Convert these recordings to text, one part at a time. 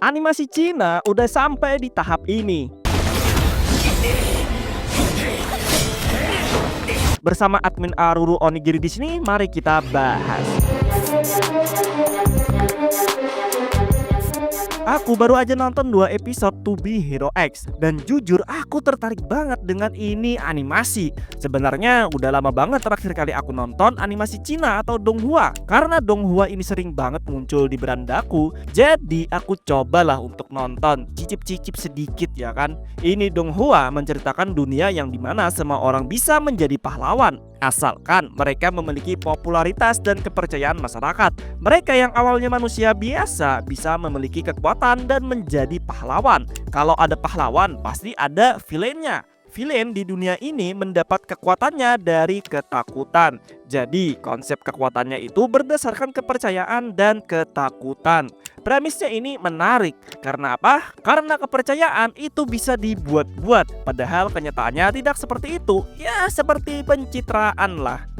Animasi Cina udah sampai di tahap ini. Bersama admin Aruru Onigiri di sini, mari kita bahas. Aku baru aja nonton 2 episode To Be Hero X dan jujur aku tertarik banget dengan ini animasi. Sebenarnya udah lama banget terakhir kali aku nonton animasi Cina atau Donghua, karena Donghua ini sering banget muncul di berandaku. Jadi aku cobalah untuk nonton, cicip-cicip sedikit ya kan. Ini Donghua menceritakan dunia yang dimana semua orang bisa menjadi pahlawan, asalkan mereka memiliki popularitas dan kepercayaan masyarakat. Mereka yang awalnya manusia biasa bisa memiliki kekuatan dan menjadi pahlawan. Kalau ada pahlawan, pasti ada villainnya. Villain di dunia ini mendapat kekuatannya dari ketakutan. Jadi konsep kekuatannya itu berdasarkan kepercayaan dan ketakutan. Premisnya ini menarik. Karena apa? Karena kepercayaan itu bisa dibuat-buat, padahal kenyataannya tidak seperti itu. Ya seperti pencitraan lah.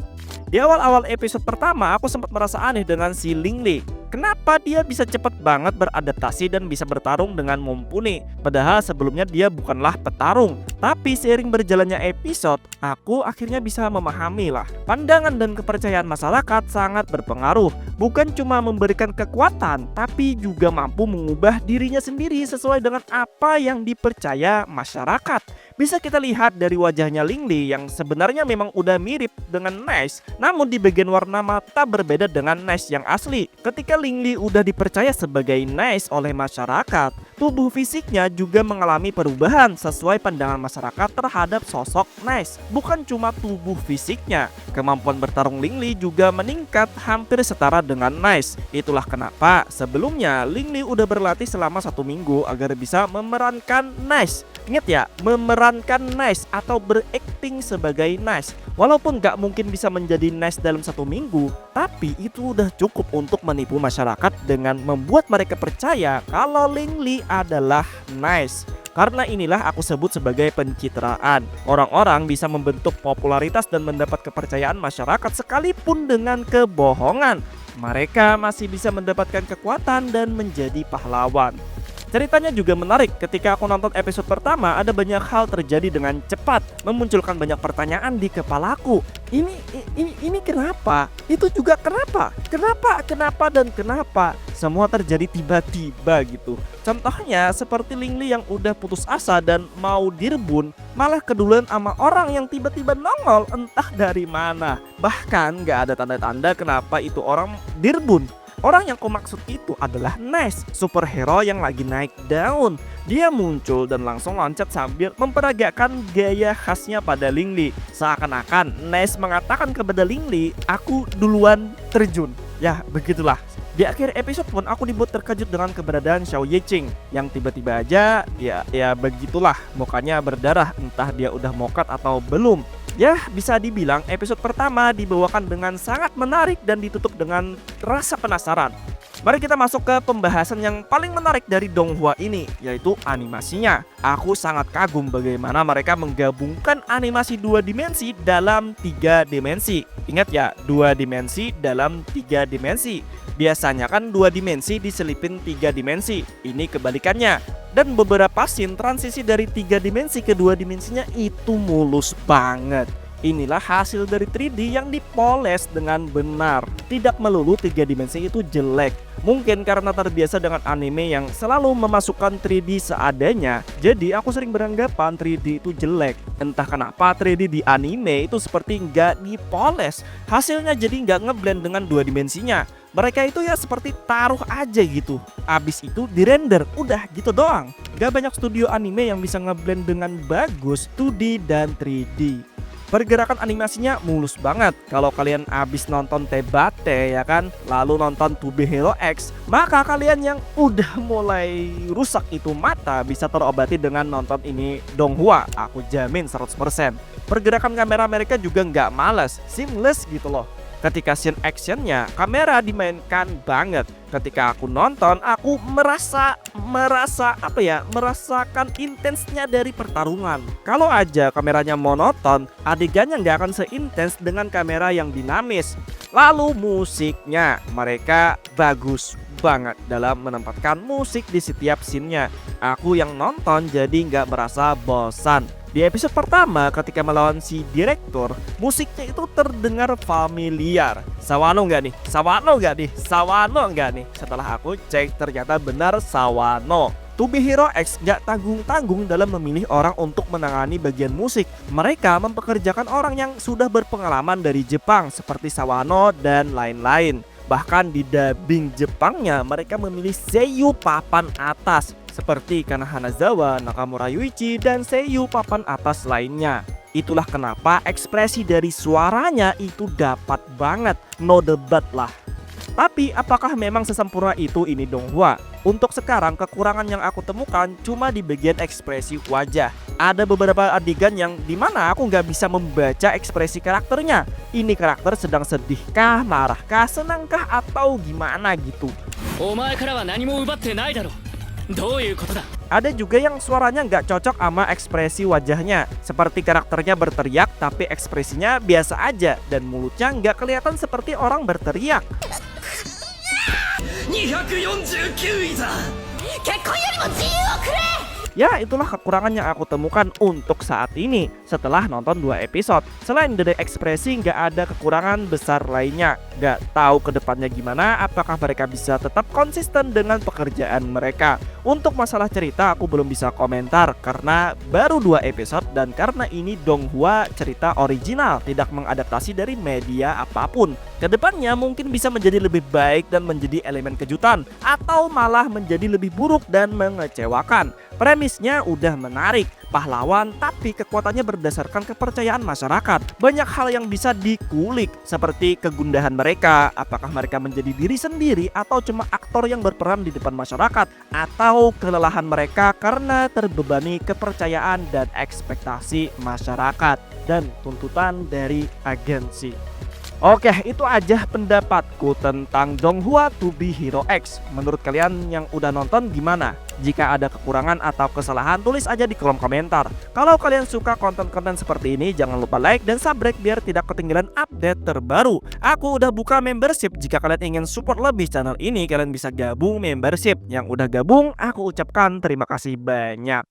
Di awal-awal episode pertama aku sempat merasa aneh dengan si Lingli. Kenapa dia bisa cepat banget beradaptasi dan bisa bertarung dengan mumpuni? Padahal sebelumnya dia bukanlah petarung. Tapi seiring berjalannya episode, aku akhirnya bisa memahami lah. Pandangan dan kepercayaan masyarakat sangat berpengaruh. Bukan cuma memberikan kekuatan, tapi juga mampu mengubah dirinya sendiri sesuai dengan apa yang dipercaya masyarakat. Bisa kita lihat dari wajahnya Lingli yang sebenarnya memang udah mirip dengan Nice, namun di bagian warna mata berbeda dengan Nice yang asli. Ketika Lingli udah dipercaya sebagai Nice oleh masyarakat, tubuh fisiknya juga mengalami perubahan sesuai pandangan masyarakat terhadap sosok Nice. Bukan cuma tubuh fisiknya, kemampuan bertarung Lingli juga meningkat hampir setara dengan Nice. Itulah kenapa sebelumnya Lingli udah berlatih selama 1 minggu agar bisa memerankan Nice. Ingat ya, memerankan Nice atau berakting sebagai Nice. Walaupun gak mungkin bisa menjadi Nice dalam 1 minggu, tapi itu udah cukup untuk menipu masyarakat dengan membuat mereka percaya kalau Lingli adalah Nice. Karena inilah aku sebut sebagai pencitraan. Orang-orang bisa membentuk popularitas dan mendapat kepercayaan masyarakat sekalipun dengan kebohongan. Mereka masih bisa mendapatkan kekuatan dan menjadi pahlawan. Ceritanya juga menarik. Ketika aku nonton episode pertama, ada banyak hal terjadi dengan cepat, memunculkan banyak pertanyaan di kepalaku. Ini kenapa? Itu juga kenapa? Kenapa? Semua terjadi tiba-tiba gitu. Contohnya seperti Lingli yang udah putus asa dan mau direbun, malah keduluan sama orang yang tiba-tiba nongol entah dari mana. Bahkan gak ada tanda-tanda kenapa itu orang direbun. Orang yang ku maksud itu adalah Nice, superhero yang lagi naik daun. Dia muncul dan langsung loncat sambil memperagakan gaya khasnya pada Lingli. Seakan-akan Nice mengatakan kepada Lingli, aku duluan terjun. Ya begitulah. Di akhir episode pun aku dibuat terkejut dengan keberadaan Xiao Yiqing yang tiba-tiba aja ya begitulah, mukanya berdarah, entah dia udah mokat atau belum. Ya bisa dibilang episode pertama dibawakan dengan sangat menarik dan ditutup dengan rasa penasaran. Mari kita masuk ke pembahasan yang paling menarik dari Donghua ini, yaitu animasinya. Aku sangat kagum bagaimana mereka menggabungkan animasi 2 dimensi dalam 3 dimensi. Ingat ya, 2 dimensi dalam 3 dimensi. Biasanya kan 2 dimensi diselipin 3 dimensi. Ini kebalikannya. Dan beberapa scene transisi dari 3 dimensi ke 2 dimensinya itu mulus banget. Inilah hasil dari 3D yang dipoles dengan benar. Tidak melulu 3 dimensi itu jelek. Mungkin karena terbiasa dengan anime yang selalu memasukkan 3D seadanya, jadi aku sering beranggapan 3D itu jelek. Entah kenapa 3D di anime itu seperti nggak dipoles. Hasilnya jadi nggak ngeblend dengan 2 dimensinya. Mereka itu ya seperti taruh aja gitu. Abis itu dirender, udah gitu doang. Gak banyak studio anime yang bisa ngeblend dengan bagus 2D dan 3D. Pergerakan animasinya mulus banget. Kalau kalian abis nonton Tebate ya kan, lalu nonton To Be Hero X, maka kalian yang udah mulai rusak itu mata bisa terobati dengan nonton ini Donghua. Aku jamin 100%. Pergerakan kamera mereka juga nggak malas, seamless gitu loh. Ketika scene actionnya, kamera dimainkan banget. Ketika aku nonton, aku merasakan intensnya dari pertarungan. Kalau aja kameranya monoton, adegannya nggak akan seintens dengan kamera yang dinamis. Lalu musiknya, mereka bagus banget dalam menempatkan musik di setiap scene-nya. Aku yang nonton jadi nggak merasa bosan. Di episode pertama ketika melawan si direktur, musiknya itu terdengar familiar. Sawano nggak nih? Sawano nggak nih? Sawano nggak nih? Setelah aku cek ternyata benar Sawano. To Be Hero X gak tanggung-tanggung dalam memilih orang untuk menangani bagian musik. Mereka mempekerjakan orang yang sudah berpengalaman dari Jepang seperti Sawano dan lain-lain. Bahkan di dubbing Jepangnya mereka memilih seiyu papan atas seperti Kana Hanazawa, Nakamura Yuichi, dan seiyu papan atas lainnya. Itulah kenapa ekspresi dari suaranya itu dapat banget, no debat lah. Tapi apakah memang sesempurna itu ini Donghua? Untuk sekarang kekurangan yang aku temukan cuma di bagian ekspresi wajah. Ada beberapa adegan yang dimana aku nggak bisa membaca ekspresi karakternya. Ini karakter sedang sedihkah, marahkah, senangkah, atau gimana gitu. Ada juga yang suaranya nggak cocok sama ekspresi wajahnya. Seperti karakternya berteriak tapi ekspresinya biasa aja dan mulutnya nggak kelihatan seperti orang berteriak. 249位だ。結婚よりも自由をくれ。 Ya itulah kekurangan yang aku temukan untuk saat ini setelah nonton 2 episode. Selain dari ekspresi nggak ada kekurangan besar lainnya. Nggak tahu kedepannya gimana, apakah mereka bisa tetap konsisten dengan pekerjaan mereka. Untuk masalah cerita aku belum bisa komentar karena baru 2 episode dan karena ini Donghua cerita original, tidak mengadaptasi dari media apapun. Kedepannya mungkin bisa menjadi lebih baik dan menjadi elemen kejutan atau malah menjadi lebih buruk dan mengecewakan. Premisnya udah menarik, pahlawan tapi kekuatannya berdasarkan kepercayaan masyarakat. Banyak hal yang bisa dikulik seperti kegundahan mereka, apakah mereka menjadi diri sendiri atau cuma aktor yang berperan di depan masyarakat, atau kelelahan mereka karena terbebani kepercayaan dan ekspektasi masyarakat dan tuntutan dari agensi. Oke, itu aja pendapatku tentang Donghua To Be Hero X. Menurut kalian yang udah nonton gimana? Jika ada kekurangan atau kesalahan, tulis aja di kolom komentar. Kalau kalian suka konten-konten seperti ini, jangan lupa like dan subscribe biar tidak ketinggalan update terbaru. Aku udah buka membership. Jika kalian ingin support lebih channel ini, kalian bisa gabung membership. Yang udah gabung, aku ucapkan terima kasih banyak.